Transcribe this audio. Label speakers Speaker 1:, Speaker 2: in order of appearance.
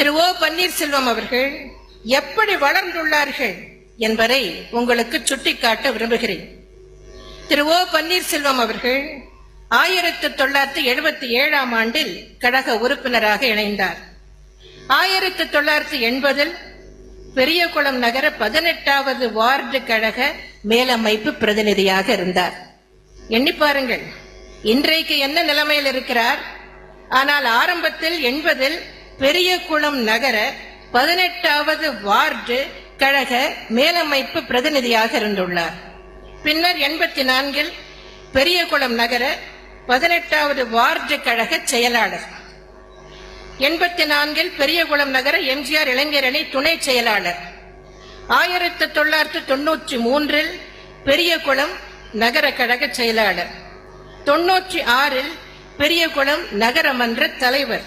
Speaker 1: திரு ஓ பன்னீர்செல்வம் அவர்கள் எப்படி வளர்ந்துள்ளார்கள் என்பதை உங்களுக்கு சுட்டிக்காட்ட விரும்புகிறேன். திரு ஓ பன்னீர்செல்வம் அவர்கள் 1977ஆம் ஆண்டில் கழக உறுப்பினராக இணைந்தார். 1980இல் பெரியகுளம் நகர 18வது வார்டு கழக மேலமைப்பு பிரதிநிதியாக இருந்தார். எண்ணி பாருங்கள், இன்றைக்கு என்ன நிலைமையில் இருக்கிறார். ஆனால் ஆரம்பத்தில் 80இல் பெரியகுளம் நகர 18வது வார்டு கழக மேலமைப்பு பிரதிநிதியாக இருந்துள்ளார். பின்னர் 84இல் பெரியகுளம் நகர 18வது வார்டு கழக செயலாளர், 84இல் பெரியகுளம் நகர எம்ஜிஆர் இளைஞரணி துணை செயலாளர், 1993இல் பெரியகுளம் நகர கழக செயலாளர், 96இல் பெரியகுளம் நகரமன்ற தலைவர்,